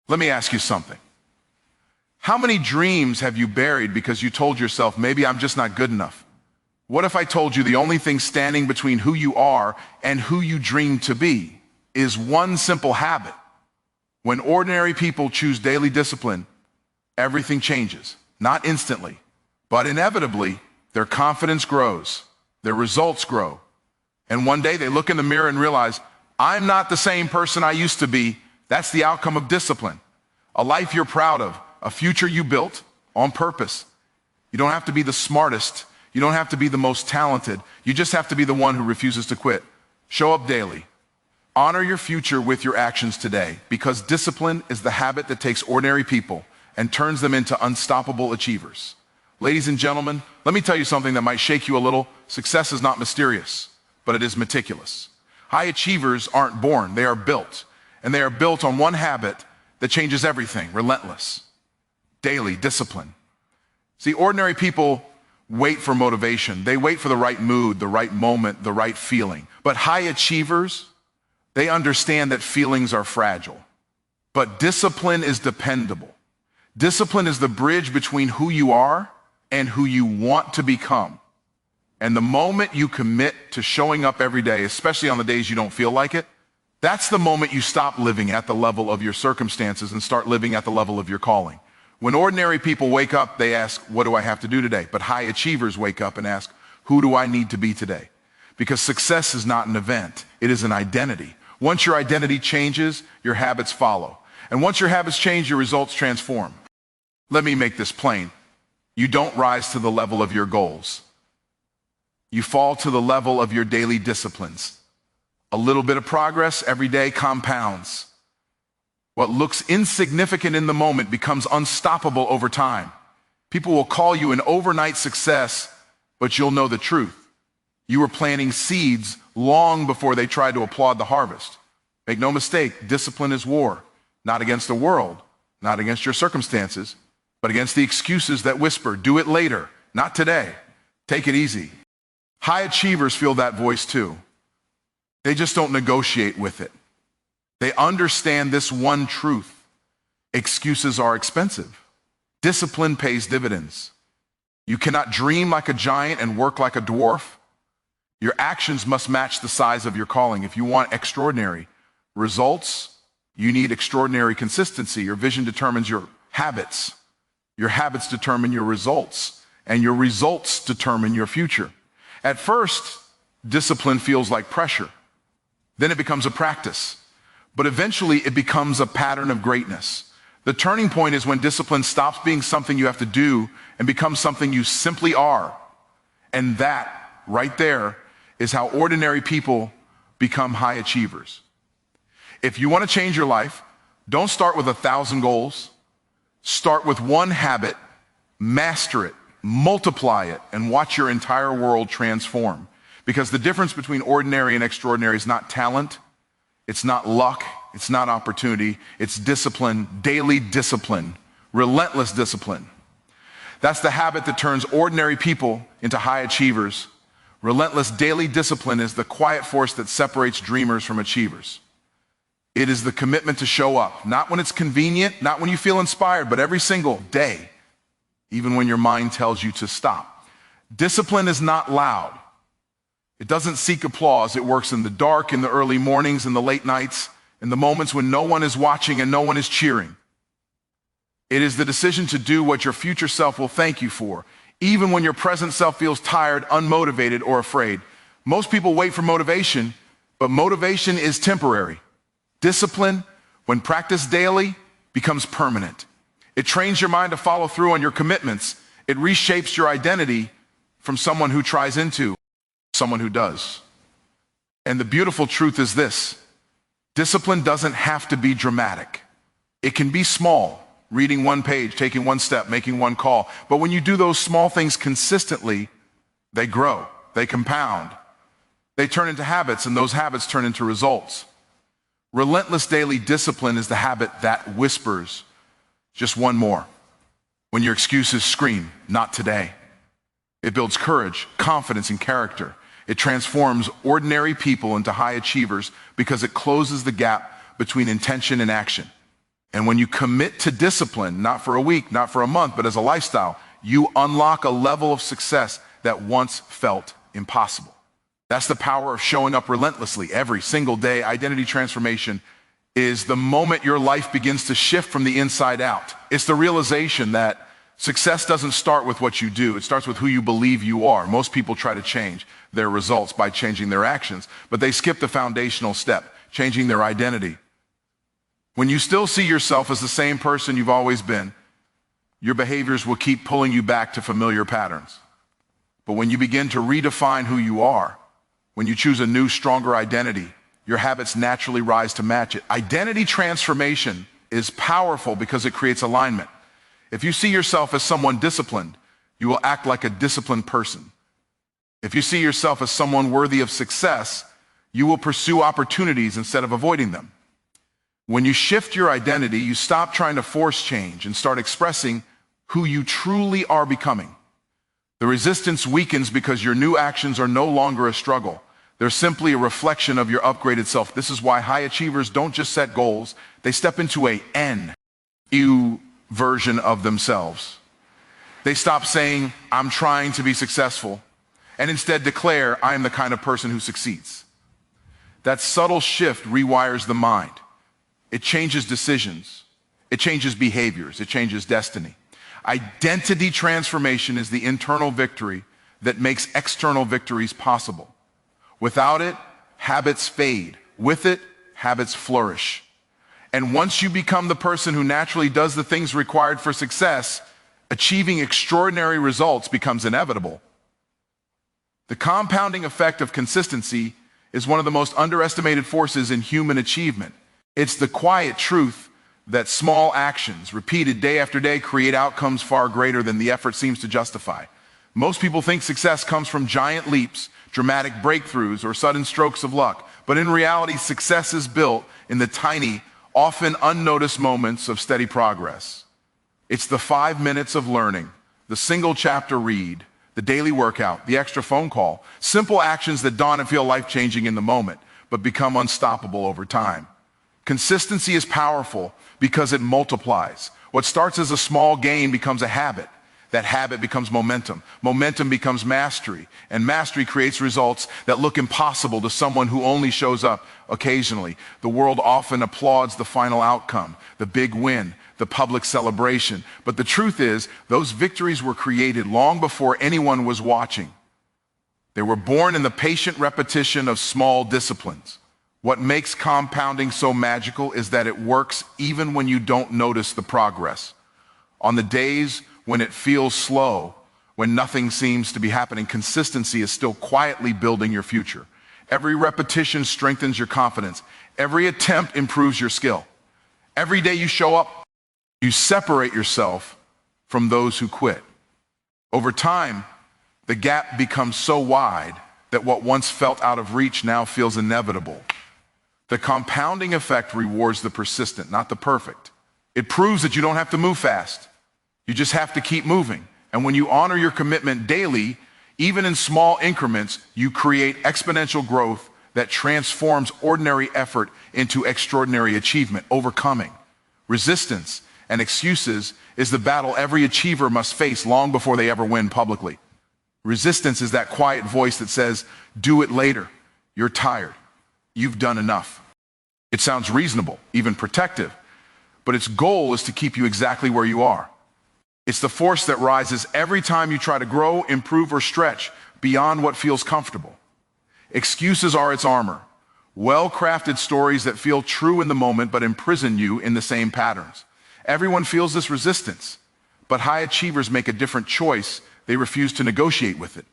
Let me ask you something. How many dreams have you buried because you told yourself, maybe I'm just not good enough? What if I told you the only thing standing between who you are and who you dream to be is one simple habit? When ordinary people choose daily discipline, everything changes. Not instantly, but inevitably, their confidence grows, their results grow. And one day they look in the mirror and realize, I'm not the same person I used to be. That's the outcome of discipline. A life you're proud of, a future you built on purpose. You don't have to be the smartest. You don't have to be the most talented. You just have to be the one who refuses to quit. Show up daily. Honor your future with your actions today, because discipline is the habit that takes ordinary people and turns them into unstoppable achievers. Ladies and gentlemen, let me tell you something that might shake you a little. Success is not mysterious, but it is meticulous. High achievers aren't born, they are built. And they are built on one habit that changes everything: relentless, daily discipline. See, ordinary people wait for motivation. They wait for the right mood, the right moment, the right feeling. But high achievers, they understand that feelings are fragile. But discipline is dependable. Discipline is the bridge between who you are and who you want to become. And the moment you commit to showing up every day, especially on the days you don't feel like it, that's the moment you stop living at the level of your circumstances and start living at the level of your calling. When ordinary people wake up, they ask, what do I have to do today? But high achievers wake up and ask, who do I need to be today? Because success is not an event, it is an identity. Once your identity changes, your habits follow. And once your habits change, your results transform. Let me make this plain. You don't rise to the level of your goals. You fall to the level of your daily disciplines. A little bit of progress every day compounds. What looks insignificant in the moment becomes unstoppable over time. People will call you an overnight success, but you'll know the truth. You were planting seeds long before they tried to applaud the harvest. Make no mistake, discipline is war, not against the world, not against your circumstances, but against the excuses that whisper, do it later, not today. Take it easy. High achievers feel that voice too. They just don't negotiate with it. They understand this one truth: excuses are expensive. Discipline pays dividends. You cannot dream like a giant and work like a dwarf. Your actions must match the size of your calling. If you want extraordinary results, you need extraordinary consistency. Your vision determines your habits. Your habits determine your results, and your results determine your future. At first, discipline feels like pressure. Then it becomes a practice. But eventually it becomes a pattern of greatness. The turning point is when discipline stops being something you have to do and becomes something you simply are. And that, right there, is how ordinary people become high achievers. If you want to change your life, don't start with 1,000 goals. Start with one habit, master it, multiply it, and watch your entire world transform. Because the difference between ordinary and extraordinary is not talent, it's not luck, it's not opportunity, it's discipline, daily discipline, relentless discipline. That's the habit that turns ordinary people into high achievers. Relentless daily discipline is the quiet force that separates dreamers from achievers. It is the commitment to show up, not when it's convenient, not when you feel inspired, but every single day, even when your mind tells you to stop. Discipline is not loud. It doesn't seek applause. It works in the dark, in the early mornings, in the late nights, in the moments when no one is watching and no one is cheering. It is the decision to do what your future self will thank you for, even when your present self feels tired, unmotivated, or afraid. Most people wait for motivation, but motivation is temporary. Discipline, when practiced daily, becomes permanent. It trains your mind to follow through on your commitments. It reshapes your identity from someone who tries into someone who does. And the beautiful truth is this: discipline doesn't have to be dramatic. It can be small, reading one page, taking one step, making one call. But when you do those small things consistently, they grow, they compound, they turn into habits, and those habits turn into results. Relentless daily discipline is the habit that whispers, just one more, when your excuses scream, not today. It builds courage, confidence, and character. It transforms ordinary people into high achievers because it closes the gap between intention and action. And when you commit to discipline, not for a week, not for a month, but as a lifestyle, you unlock a level of success that once felt impossible. That's the power of showing up relentlessly every single day. Identity transformation is the moment your life begins to shift from the inside out. It's the realization that success doesn't start with what you do. It starts with who you believe you are. Most people try to change their results by changing their actions, but they skip the foundational step, changing their identity. When you still see yourself as the same person you've always been, your behaviors will keep pulling you back to familiar patterns. But when you begin to redefine who you are, when you choose a new, stronger identity, your habits naturally rise to match it. Identity transformation is powerful because it creates alignment. If you see yourself as someone disciplined, you will act like a disciplined person. If you see yourself as someone worthy of success, you will pursue opportunities instead of avoiding them. When you shift your identity, you stop trying to force change and start expressing who you truly are becoming. The resistance weakens because your new actions are no longer a struggle. They're simply a reflection of your upgraded self. This is why high achievers don't just set goals, they step into a new version of themselves. They stop saying, I'm trying to be successful, and instead declare, I am the kind of person who succeeds. That subtle shift rewires the mind. It changes decisions. It changes behaviors. It changes destiny. Identity transformation is the internal victory that makes external victories possible. Without it, habits fade. With it, habits flourish. And once you become the person who naturally does the things required for success, achieving extraordinary results becomes inevitable. The compounding effect of consistency is one of the most underestimated forces in human achievement. It's the quiet truth that small actions, repeated day after day, create outcomes far greater than the effort seems to justify. Most people think success comes from giant leaps, dramatic breakthroughs, or sudden strokes of luck. But in reality, success is built in the tiny, often unnoticed moments of steady progress. It's the 5 minutes of learning, the single chapter read, the daily workout, the extra phone call, simple actions that dawn and feel life-changing in the moment, but become unstoppable over time. Consistency is powerful because it multiplies. What starts as a small gain becomes a habit. That habit becomes momentum. Momentum becomes mastery. And mastery creates results that look impossible to someone who only shows up occasionally. The world often applauds the final outcome, the big win, the public celebration. But the truth is, those victories were created long before anyone was watching. They were born in the patient repetition of small disciplines. What makes compounding so magical is that it works even when you don't notice the progress. On the days when it feels slow, when nothing seems to be happening, consistency is still quietly building your future. Every repetition strengthens your confidence. Every attempt improves your skill. Every day you show up, you separate yourself from those who quit. Over time, the gap becomes so wide that what once felt out of reach now feels inevitable. The compounding effect rewards the persistent, not the perfect. It proves that you don't have to move fast. You just have to keep moving. And when you honor your commitment daily, even in small increments, you create exponential growth that transforms ordinary effort into extraordinary achievement. Overcoming resistance and excuses is the battle every achiever must face long before they ever win publicly. Resistance is that quiet voice that says, do it later. You're tired. You've done enough. It sounds reasonable, even protective, but its goal is to keep you exactly where you are. It's the force that rises every time you try to grow, improve, or stretch beyond what feels comfortable. Excuses are its armor, well-crafted stories that feel true in the moment but imprison you in the same patterns. Everyone feels this resistance, but high achievers make a different choice. They refuse to negotiate with it.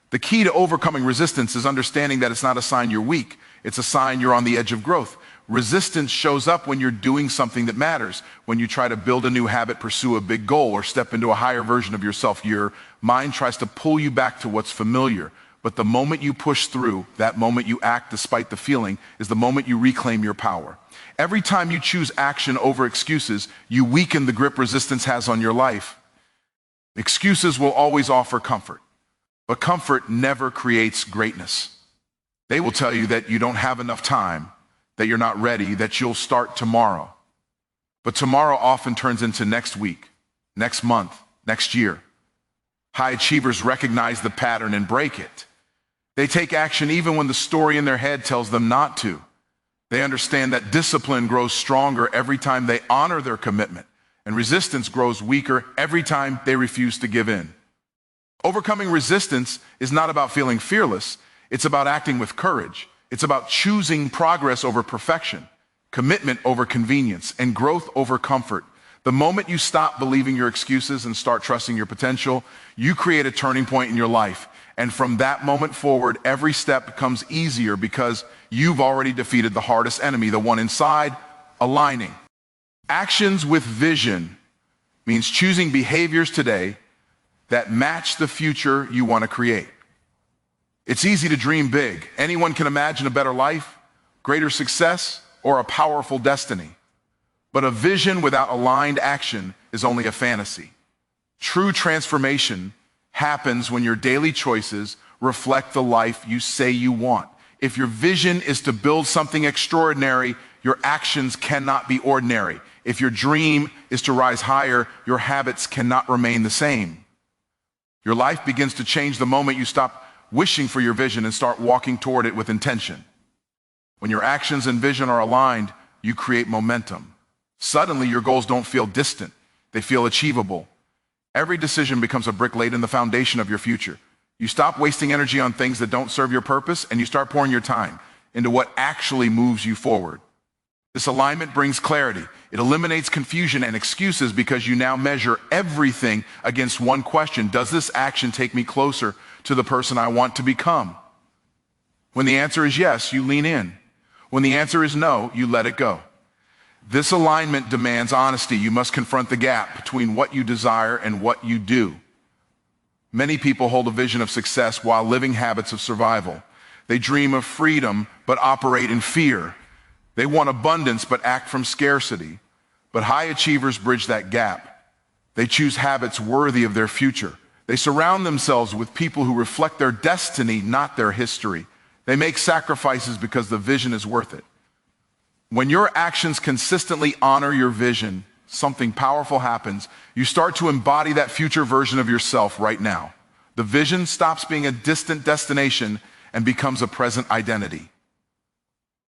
The key to overcoming resistance is understanding that it's not a sign you're weak. It's a sign you're on the edge of growth. Resistance shows up when you're doing something that matters, when you try to build a new habit, pursue a big goal, or step into a higher version of yourself. Your mind tries to pull you back to what's familiar. But the moment you push through, that moment you act despite the feeling, is the moment you reclaim your power. Every time you choose action over excuses, you weaken the grip resistance has on your life. Excuses will always offer comfort, but comfort never creates greatness. They will tell you that you don't have enough time, that you're not ready, that you'll start tomorrow. But tomorrow often turns into next week, next month, next year. High achievers recognize the pattern and break it. They take action even when the story in their head tells them not to. They understand that discipline grows stronger every time they honor their commitment, and resistance grows weaker every time they refuse to give in. Overcoming resistance is not about feeling fearless. It's about acting with courage. It's about choosing progress over perfection, commitment over convenience, and growth over comfort. The moment you stop believing your excuses and start trusting your potential, you create a turning point in your life. And from that moment forward, every step becomes easier because you've already defeated the hardest enemy, the one inside, aligning. Actions with vision means choosing behaviors today that match the future you want to create. It's easy to dream big. Anyone can imagine a better life, greater success, or a powerful destiny. But a vision without aligned action is only a fantasy. True transformation happens when your daily choices reflect the life you say you want. If your vision is to build something extraordinary, your actions cannot be ordinary. If your dream is to rise higher, your habits cannot remain the same. Your life begins to change the moment you stop wishing for your vision and start walking toward it with intention. When your actions and vision are aligned, you create momentum. Suddenly, your goals don't feel distant. They feel achievable. Every decision becomes a brick laid in the foundation of your future. You stop wasting energy on things that don't serve your purpose, and you start pouring your time into what actually moves you forward. This alignment brings clarity. It eliminates confusion and excuses because you now measure everything against one question. Does this action take me closer to the person I want to become? When the answer is yes, you lean in. When the answer is no, you let it go. This alignment demands honesty. You must confront the gap between what you desire and what you do. Many people hold a vision of success while living habits of survival. They dream of freedom but operate in fear. They want abundance but act from scarcity. But high achievers bridge that gap. They choose habits worthy of their future. They surround themselves with people who reflect their destiny, not their history. They make sacrifices because the vision is worth it. When your actions consistently honor your vision, something powerful happens. You start to embody that future version of yourself right now. The vision stops being a distant destination and becomes a present identity.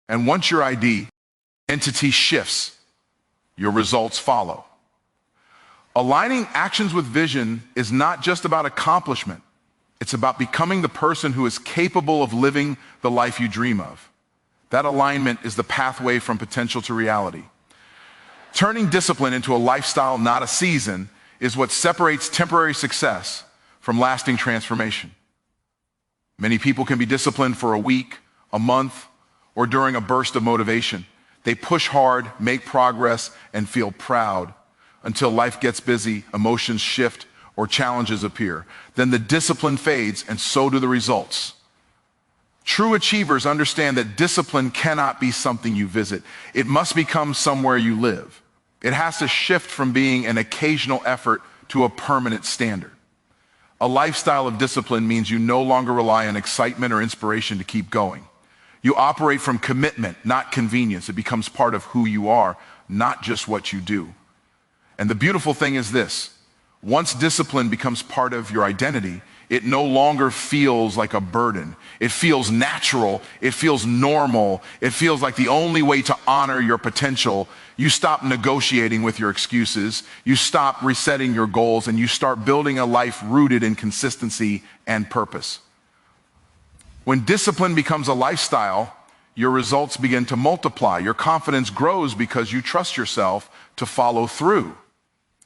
And once your entity shifts, your results follow. Aligning actions with vision is not just about accomplishment. It's about becoming the person who is capable of living the life you dream of. That alignment is the pathway from potential to reality. Turning discipline into a lifestyle, not a season, is what separates temporary success from lasting transformation. Many people can be disciplined for a week, a month, or during a burst of motivation. They push hard, make progress, and feel proud until life gets busy, emotions shift, or challenges appear. Then the discipline fades, and so do the results. True achievers understand that discipline cannot be something you visit. It must become somewhere you live. It has to shift from being an occasional effort to a permanent standard. A lifestyle of discipline means you no longer rely on excitement or inspiration to keep going. You operate from commitment, not convenience. It becomes part of who you are, not just what you do. And the beautiful thing is this: once discipline becomes part of your identity, it no longer feels like a burden. It feels natural. It feels normal. It feels like the only way to honor your potential. You stop negotiating with your excuses. You stop resetting your goals, and you start building a life rooted in consistency and purpose. When discipline becomes a lifestyle, your results begin to multiply. Your confidence grows because you trust yourself to follow through.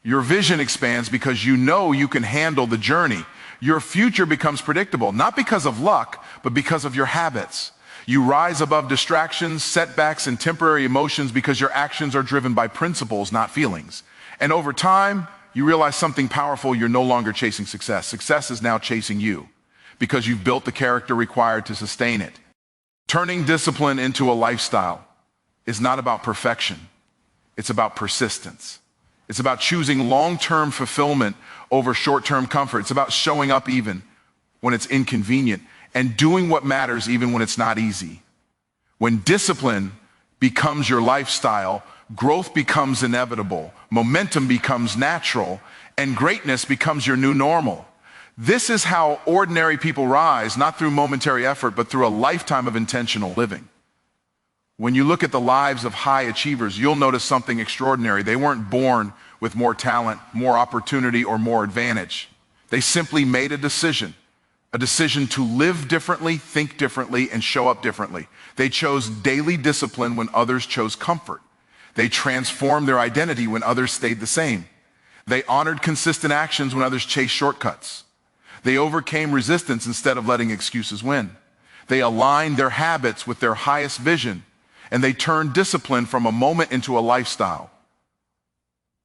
Your vision expands because you know you can handle the journey. Your future becomes predictable, not because of luck, but because of your habits. You rise above distractions, setbacks, and temporary emotions because your actions are driven by principles, not feelings. And over time, you realize something powerful: you're no longer chasing success. Success is now chasing you because you've built the character required to sustain it. Turning discipline into a lifestyle is not about perfection. It's about persistence. It's about choosing long-term fulfillment over short-term comfort. It's about showing up even when it's inconvenient and doing what matters even when it's not easy. When discipline becomes your lifestyle, growth becomes inevitable, momentum becomes natural, and greatness becomes your new normal. This is how ordinary people rise, not through momentary effort, but through a lifetime of intentional living. When you look at the lives of high achievers, you'll notice something extraordinary. They weren't born with more talent, more opportunity, or more advantage. They simply made a decision to live differently, think differently, and show up differently. They chose daily discipline when others chose comfort. They transformed their identity when others stayed the same. They honored consistent actions when others chased shortcuts. They overcame resistance instead of letting excuses win. They aligned their habits with their highest vision, and they turned discipline from a moment into a lifestyle.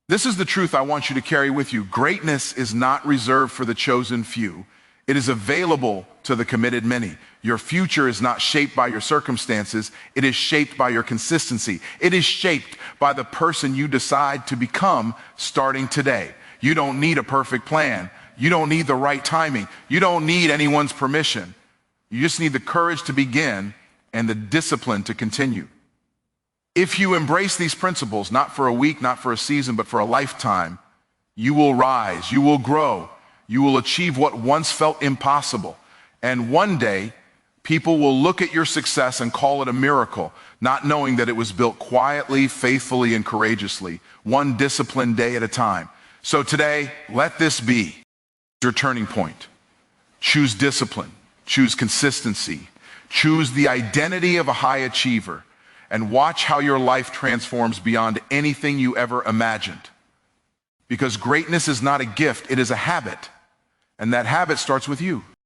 This is the truth I want you to carry with you. Greatness is not reserved for the chosen few. It is available to the committed many. Your future is not shaped by your circumstances. It is shaped by your consistency. It is shaped by the person you decide to become starting today. You don't need a perfect plan. You don't need the right timing. You don't need anyone's permission. You just need the courage to begin and the discipline to continue. If you embrace these principles, not for a week, not for a season, but for a lifetime, you will rise, you will grow, you will achieve what once felt impossible. And one day, people will look at your success and call it a miracle, not knowing that it was built quietly, faithfully, and courageously, one disciplined day at a time. So today, let this be your turning point. Choose discipline, choose consistency, choose the identity of a high achiever, and watch how your life transforms beyond anything you ever imagined. Because greatness is not a gift, it is a habit. And that habit starts with you.